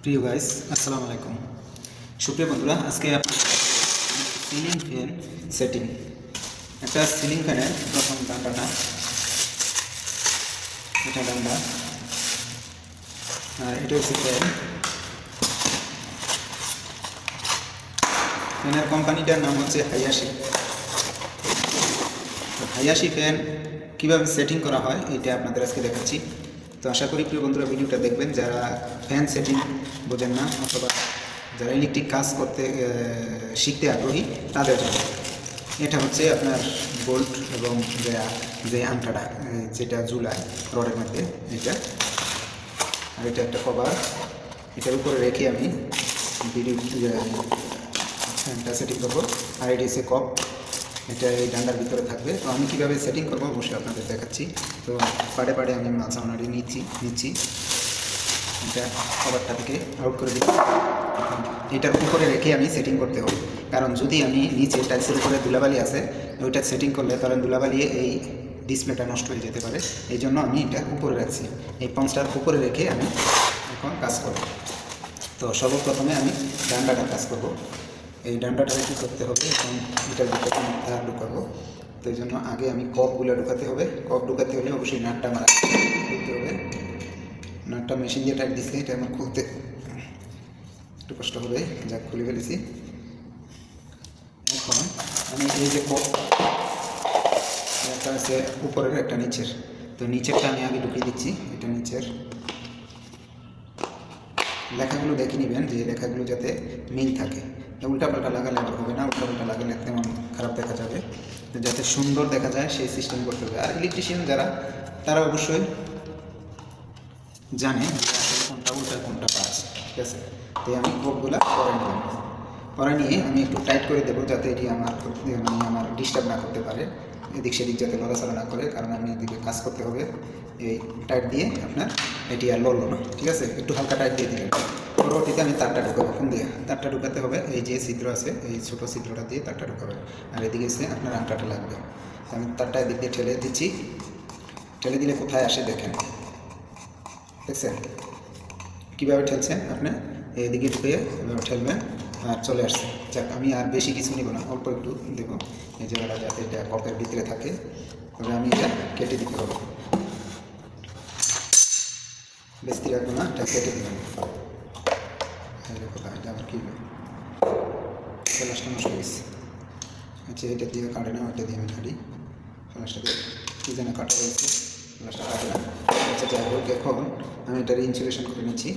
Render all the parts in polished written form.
প্রিয় গাইস, আসসালামু আলাইকুম। সুপ্রিয় বন্ধুরা, আজকে সিলিং ফ্যান সেটিং। একটা সিলিং ফ্যানের প্রথম ডান্ডাটা, এটা ডান্ডা, আর এটা হচ্ছে ফ্যান। ফ্যানের কোম্পানিটার নাম হচ্ছে হায়াশি। তো হায়াশি ফ্যান কীভাবে সেটিং করা হয় এটা আপনাদের আজকে দেখাচ্ছি। তো আশা করি প্রিয় বন্ধুরা ভিডিওটা দেখবেন যারা ফ্যান সেটিং বোঝেন না অথবা যারা ইলেকট্রিক কাজ করতে শিখতে আগ্রহী তাদের জন্য। এটা হচ্ছে আপনার বোল্ট এবং যে আংটাটা যেটা ঝুলায় রডের মধ্যে, এটা আর এটা একটা কভার। এটার উপরে রেখে আমি ভিডিও ফ্যানটা সেটিং করবো। আর এটি হচ্ছে কপ, এটা এই ডান্ডার ভিতরে থাকবে। তো আমি কীভাবে সেটিং করবো অবশ্যই আপনাদের দেখাচ্ছি। তো পাড়ে পাড়ে আমি মাছ আপনারই নিচ্ছি এটা কভারটা থেকে আউট করে দিই। এটার উপরে রেখে আমি সেটিং করতে হবে, কারণ যদি আমি নিচে টাইলসের উপরে ধুলাবালি আছে ওইটা সেটিং করলে কারণ ধুলাবালি এই ডিসপ্লেটা নষ্ট হয়ে যেতে পারে। এই জন্য আমি এটা উপরে রাখছি। এই পাঁচটার উপরে রেখে আমি এখন কাজ করব। তো সর্বপ্রথমে আমি ডান্ডাটা কাজ করব। এই ডান্ডাটা কী করতে হবে, এবং এটার ভিতরে তার ঢুকাবো। তো এই জন্য আগে আমি কপগুলো ঢুকাতে হবে। কপ ঢুকাতে হলে অবশ্যই নাটটা আমার খুলতে হবে। নাটটা মেশিন দিয়ে টাইট দিচ্ছে, এটা আমার খুলতে একটু কষ্ট হবে, যাক খুলে ফেলেছি। এখন আমি এই যে কপ, একটা আছে উপরের একটা নিচের, তো নিচেরটা আমি আগে ঢুকিয়ে দিচ্ছি। এটা নিচের লেখাগুলো দেখে নেবেন যে লেখাগুলো যাতে মিল থাকে। উল্টাপাল্টা লাগালে আবার হবে না, উল্টাপাল্টা লাগালে তেমন খারাপ দেখা যাবে। তো যাতে সুন্দর দেখা যায় সেই সিস্টেম করতে হবে। আর ইলেকট্রিশিয়ান যারা, তারা অবশ্যই জানে যে আসলে কোনটা উল্টা কোনটা পাস, ঠিক আছে। তো আমি কোপগুলো পরে নিয়ে আমি একটু টাইট করে দেবো, যাতে এটি আমার ডিস্টার্ব না করতে পারে, এদিক সেদিক যাতে লড়াচড়া না করে, কারণ আমি এদিকে কাজ করতে হবে। এই টাইট দিয়ে আপনার এটি আর লড়লো না, ঠিক আছে। একটু হালকা টাইট দিয়ে দিলেন। পরবর্তীতে আমি তারটা ঢুকাবো। ফোন দিয়ে তারটা ঢুকাতে হবে, এই যে ছিদ্র আছে এই ছোটো ছিদ্রটা দিয়ে তারটা ঢুকাবে। আর এদিকে এসে আপনার আংটাটা লাগবে। আমি তারটা এদিক দিয়ে ঠেলে দিচ্ছি। ঠেলে দিলে কোথায় আসে দেখেন, দেখছেন কীভাবে ঠেলছেন আপনি। এদিকে ঢুকে এভাবে ঠেলবেন আর চলে আসছে। যাক, আমি আর বেশি কিছু নেব না, অল্প একটু দেবো এই জায়গাটা, যাতে এটা কপের ভিতরে থাকে। তবে আমি এটা কেটে দিতে হবে, বেশি রাখবো না, এটা কেটে দেবেন। এটা আবার কী ফ্লাশটা নষ্ট হয়ে গেছে। আচ্ছা, এটা দিয়ে কাটে না, ওইটা দিয়ে আমি কাটি। ফ্লাশটা দিয়ে কী যেন কাটা হয়েছে, ফ্লাশটা কাটে না। আচ্ছা, যাই হোক, এখন আমি এটার ইনসুলেশন করে নিচ্ছি।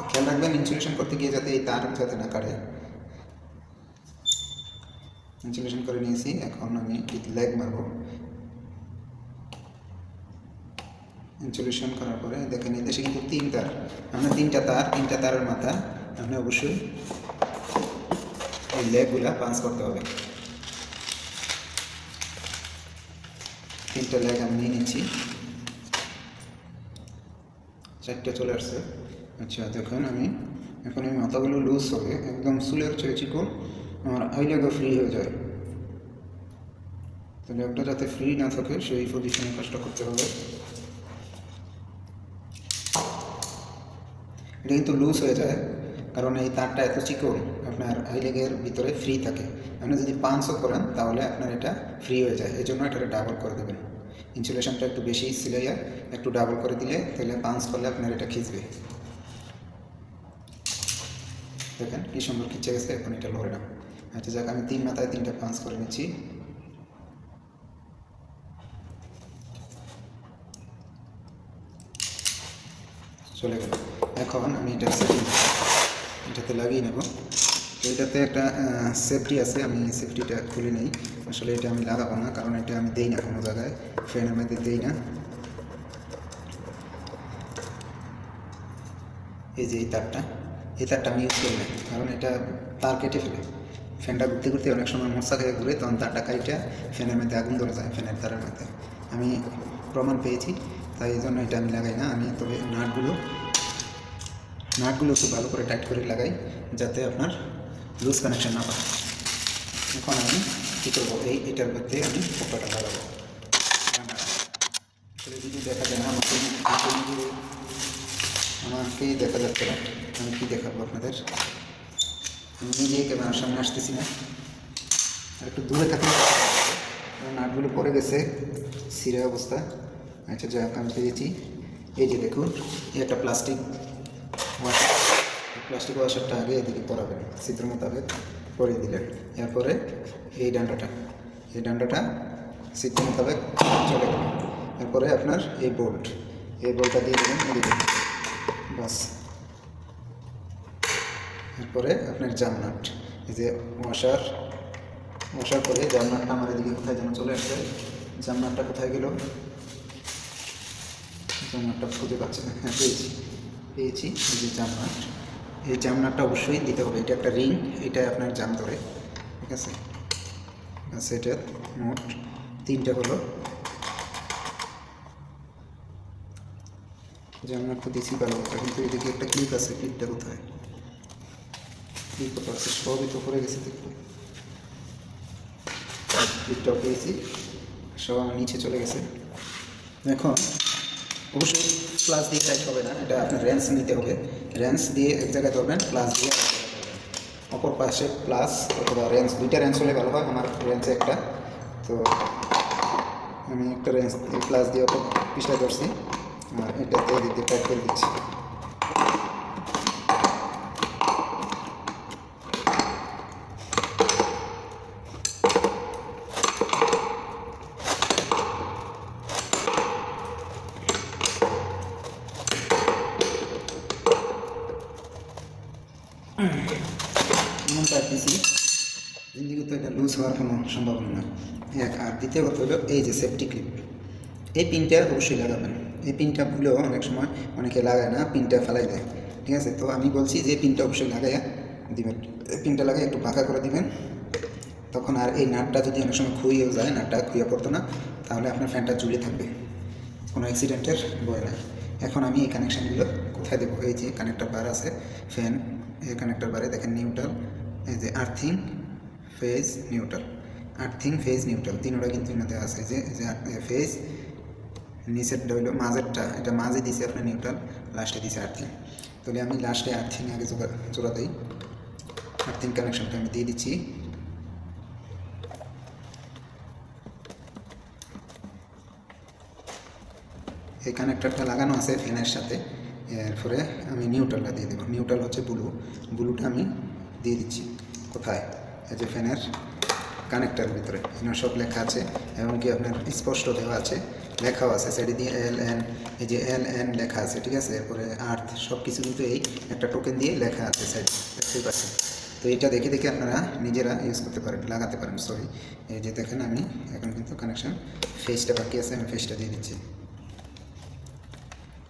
খেয়াল রাখবেন ইনসুলেশন করতে গিয়ে যাতে এই তার যাতে না কাটে। ইনসুলেশন করে নিয়েছি, এখন আমি লেগ মারবো। ইনসুলেশন করার পরে দেখেন এই দেশে কিন্তু আমরা তিনটা তারের মাথা আপনি অবশ্যই এই লেগগুলা পাঞ্চ করতে হবে। তিনটা লেগ আমি নিয়ে নিচ্ছি, চারটে চলে আসছে। আচ্ছা, দেখুন এখন এই মাথাগুলো লুজ হবে, একদম চুলের চেয়ে চিকন, আমার আই লেগও ফ্রি হয়ে যায়। তো লেগটা যাতে ফ্রি না থাকে সেই পজিশনে কাজটা করতে হবে। এটা কিন্তু লুজ হয়ে যায়, কারণ এই তারটা এত চিকন, আপনার আই লেগের ভিতরে ফ্রি থাকে। আপনি যদি পাঞ্চও করেন তাহলে আপনার এটা ফ্রি হয়ে যায়। এই জন্য এটা ডাবল করে দেবেন। ইনসুলেশনটা একটু বেশি সিলাইয়া একটু ডাবল করে দিলে তাহলে পাঞ্চ করলে আপনার এটা খিঁচবে। দেখেন কী সুন্দর খিঁচে গেছে, এখন এটা লড়ে না। আচ্ছা, যাক, আমি তিন মাথায় তিনটা পাঞ্চ করে নিচ্ছি। চলে গেল। এখন আমি এটাতে লাগিয়ে নেব। তো এটাতে একটা সেফটি আছে, আমি সেফটিটা খুলে নিই। আসলে এটা আমি লাগাবো না, কারণ এটা আমি দেই না কোনো জায়গায়, ফ্যানের মধ্যে দেই না। এই যে এই তারটা আমি ইউজ করি না, কারণ এটা তার কেটে ফেলে। ফ্যানটা ঘুরতে ঘুরতে অনেক সময় মশা খেয়ে ঘুরে, তখন তারটা কাইটা ফ্যানের মধ্যে আগুন ধরে যায়, ফ্যানের তারের মধ্যে। আমি প্রমাণ পেয়েছি, তাই এই জন্য এটা আমি লাগাই না। আমি তবে নাটগুলো একটু ভালো করে টাইট করে লাগাই, যাতে আপনার লুজ কানেকশন না পায়। এখন আমি কী করবো, এটার মধ্যে আমি পোকাটা লাগাবো। আসলে যদি দেখা যায় না, আমার আমাকেই দেখা যাচ্ছে না, আমি কী দেখাবো আপনাদের। আমি নিজে ক্যামেরার সামনে আসতেছি না, আর একটু দূরে থাকলে নাটগুলো পড়ে গেছে সিরে অবস্থা। আচ্ছা যাক, আমি পেয়েছি। এই যে দেখুন, এই একটা প্লাস্টিক ওয়াশার, প্লাস্টিক ওয়াশারটা আগে এদিকে পরাবেন, চিত্র মোতাবেক পরিয়ে দিলেন। এরপরে এই ডান্ডাটা চিত্র মোতাবেক চলে গেল। এরপরে আপনার এই বোল্টটা দিয়ে দেবেন এদিকে, বাস। এরপরে আপনার জামনাট, এই যে ওয়াশার করে জামনাটটা আমার এদিকে কোথায় যেন চলে আসছে। জামনাটটা কোথায় গেল? জামনাটটা খুঁজে পাচ্ছে না। হ্যাঁ, পেয়েছি এই যে জামনাট। এই জামনাটটা অবশ্যই দিতে হবে, এটা একটা রিং, এটা আপনার জাম ধরে, ঠিক আছে। আচ্ছা, এটা মোট 3টা হলো। জামনাট তো দিয়েছি ভালো কথা, কিন্তু এদিকে একটা ক্লিপ আছে, ক্লিপটা কোথায়? ক্লিপ কোথাও আছে? সবই তো পড়ে গেছে দেখুন। ক্লিপটাও পেয়েছি, সব আমার নিচে চলে গেছে। এখন অবশ্যই প্লাস দিয়ে টাইট হবে না, এটা আপনার রেঞ্চ নিতে হবে। রেঞ্চ দিয়ে এক জায়গায় ধরবেন, প্লাস দিয়ে অপর পাশে প্লাস অথবা রেঞ্চ, 2টা রেঞ্চ হলে ভালো হয়। আমার রেঞ্চে একটা, তো আমি একটা রেঞ্চ প্লাস দিয়ে অপর পিছনে ধরছি, আর এটাতে দিতে টাইট করে দিচ্ছি। এমন পারতেছি, জিন্দিগি তো এটা লুজ হওয়ার কোনো সম্ভাবনা না। আর দ্বিতীয় কথা হলো এই যে সেফটি ক্লিপ, এই পিনটা অবশ্যই লাগাবেন। এই পিনটা ভুলেও অনেক সময় অনেকে লাগায় না, পিনটা ফেলাই দেয়, ঠিক আছে। তো আমি বলছি যে পিনটা অবশ্যই লাগাইয়া দিবেন। এই পিনটা লাগাই একটু বাঁকা করে দিবেন, তখন আর এই নাটটা যদি অনেক সময় খুইয়েও যায়, নাটটা খুইয়ে পড়তো না, তাহলে আপনার ফ্যানটা ঝুলে থাকবে, কোনো অ্যাক্সিডেন্টের ভয় নাই। এখন আমি এই কানেকশানগুলো কোথায় দেবো? এই যে কানেক্টর বার আছে ফ্যান, এই কানেক্টর বারে দেখেন নিউট্রাল, এই যে earthing, phase, neutral. Earthing, phase, neutral তিনটা কিন্তু এনাতে আছে। যে ফেজ নিচেরটা হইলো মাঝেরটা, এটা মাঝে দিছে আপনার নিউট্রাল, লাস্টে দিছে আর্থিং। তাহলে আমি লাস্টে আর্থিং আগে জোড়া দিই। আর্থিং কানেকশনটা আমি দিয়ে দিচ্ছি। এই কানেক্টরটা লাগানো আছে ফ্যানের সাথে, এরপরে আমি নিউট্রালটা দিয়ে দেবো। নিউট্রাল হচ্ছে ব্লুটা আমি দিয়ে দিচ্ছি। কোথায়? এই যে ফ্যানের কানেক্টারের ভিতরে এখানে সব লেখা আছে, এমনকি আপনার স্পষ্ট দেওয়া আছে, লেখাও আছে সাইডে দিয়ে LN, এই যে LN লেখা আছে, ঠিক আছে। এরপরে আর্থ, সব কিছু কিন্তু এই একটা টোকেন দিয়ে লেখা আছে সাইডে, দেখতেই পাচ্ছেন। তো এটা দেখে দেখে আপনারা নিজেরা ইউজ করতে পারেন, লাগাতে পারেন। সরি, এই যে দেখেন আমি এখন কিন্তু কানেকশান, ফেসটা বাকি আছে, আমি ফেসটা দিয়ে দিচ্ছি।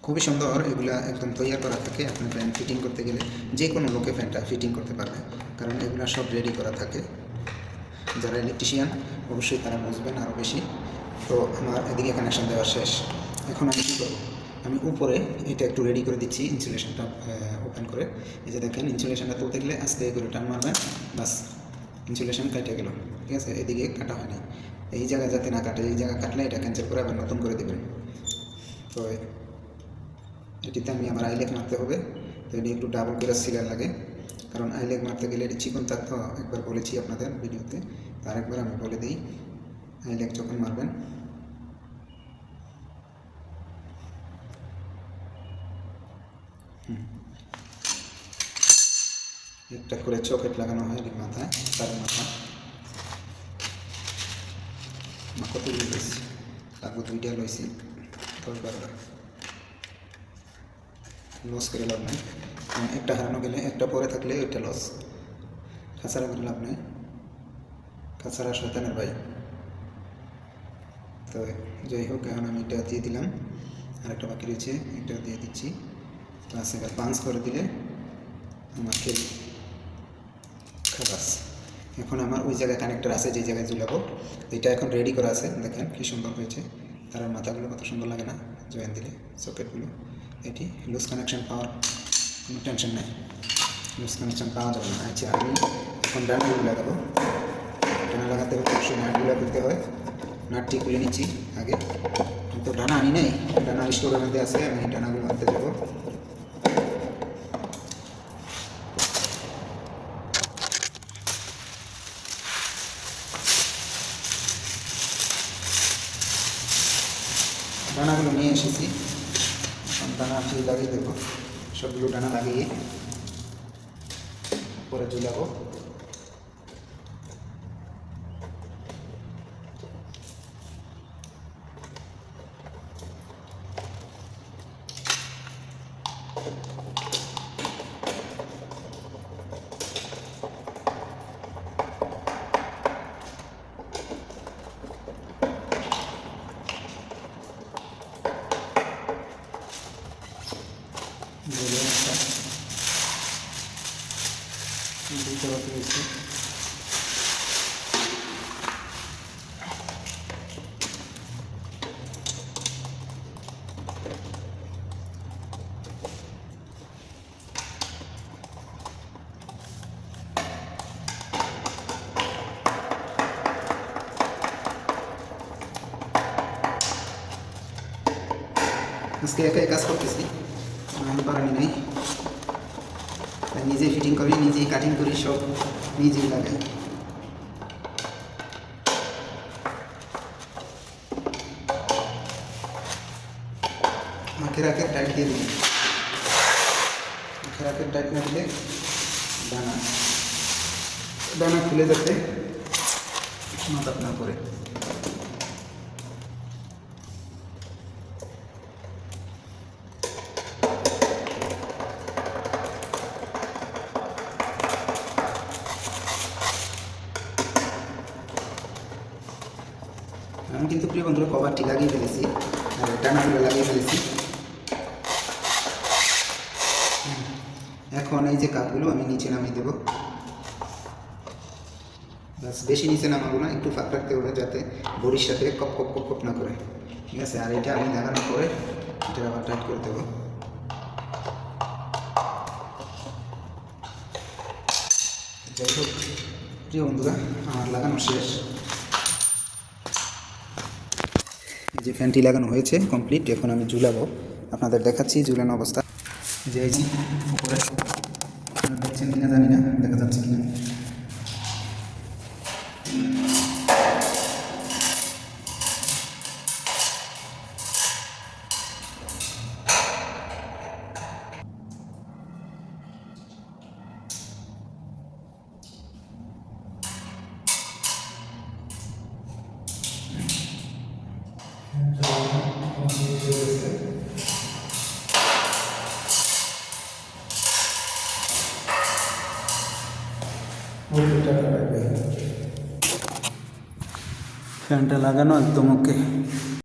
খুবই সুন্দর, এগুলা একদম তৈরি করা থাকে। আপনি ফ্যান ফিটিং করতে গেলে যে কোনো লোকে ফ্যানটা ফিটিং করতে পারবে, কারণ এগুলো সব রেডি করা থাকে। যারা ইলেকট্রিশিয়ান অবশ্যই তারা বুঝবেন আরও বেশি। তো আমার এদিকে কানেকশান দেওয়া শেষ। এখন আমি কী করবো? আমি উপরে এটা একটু রেডি করে দিচ্ছি, ইনসুলেশনটা ওপেন করে। এই যে দেখেন, ইনসুলেশনটা তুলতে গেলে আস্তে করে টান মারবেন, বাস ইনসুলেশন কেটে গেল, ঠিক আছে। এদিকে কাটা হয়নি, এই জায়গায় যাতে না কাটে, এই জায়গা কাটলে এটা ক্যান্সেল করে আবার নতুন করে দেবেন। তো এটিতে আমি আমার আইলেক মারতে হবে। তো এটি একটু ডাবল করে সিলার লাগে, কারণ আইলেক মারতে গেলে এটি চিকন থাকতে একবার বলেছি আপনাদের ভিডিওতে, তার একবার আমি বলে দিই। আইলেক যখন মারবেন, একটা করে চকেট লাগানো হয় এর মাথায়, তার মাথা কতগুলো লইছি, লাগবো 2টা লইছি, 10-12টা লস করে লাভ নেই। একটা হারানো গেলে একটা পরে থাকলে ওইটা লস, খাসারা করে লাভ নেই, খাসারা শয়তানের ভাই। তো যাই হোক, এখন আমি এটা দিয়ে দিলাম, আর একটা বাকি রয়েছে, এটা দিয়ে দিচ্ছি। প্লাস এবার পাঞ্চ করে দিলে আমাকে খাবাস। এখন আমার ওই জায়গায় কানেক্টর আছে যে জায়গায় ঝুলাবো, এটা এখন রেডি করা আছে। দেখেন কী সুন্দর হয়েছে, তার মাথাগুলো কত সুন্দর লাগে না জয়েন দিলে, সকেটগুলো। এটি লুজ কানেকশান পাওয়ার কোনো টেনশন নেই, লুজ কানেকশান পাওয়া যাবে না। আচ্ছা, আমি এখন ডানাগুলো লাগাবো। ডানা লাগাতে হলে অবশ্যই নাটগুলো করতে হয়। নাটটি খুলে নিচ্ছি আগে, কিন্তু ডানা আনি নেই, ডানা স্টোরের মধ্যে আছে, আমি ডানাগুলো আনতে যাবো। ডানাগুলো নিয়ে এসেছি, এখন ডানা ফিরে লাগিয়ে দেবো। সবগুলো ডানা লাগিয়ে পরে ঝুলাবো। বুঝতে পারছি। আজকে একাই কাজ করতেছি, আমি পারিনি নাই, তাই নিজেই ফিটিং করি, নিজেই কাটিং করি, সব নিজেই লাগাই। আখের টাইট দিয়ে দিই, আখের টাইট না দিলে ডানা ডানা খুলে যাতে মাথা না করে। আমি কিন্তু প্রিয় বন্ধুরা কভারটি লাগিয়ে ফেলেছি, আর ডানাগুলো লাগিয়ে ফেলেছি। এখন এই যে কাপগুলো আমি নিচে নামিয়ে দেবো। বাস, বেশি নিচে নামাবো না, একটু ফাঁক রাখতে হবে যাতে বড়ির সাথে কপ কপ কপ কপ না করে। ঠিক আছে, আর এটা আমি লাগানোর পরে এটা আবার টাইট করে দেবো। যাই হোক প্রিয় বন্ধুরা, আমার লাগানো শেষ। যে ফ্যানটি লাগানো হয়েছে কমপ্লিট, এখন আমি ঝুলাবো, আপনাদের দেখাচ্ছি ঝুলানো অবস্থা। যে এই যে উপরে দেখছেন কিনা জানি না, দেখা যাচ্ছে কিনা। ফ্যানটা লাগানো একদম ওকে।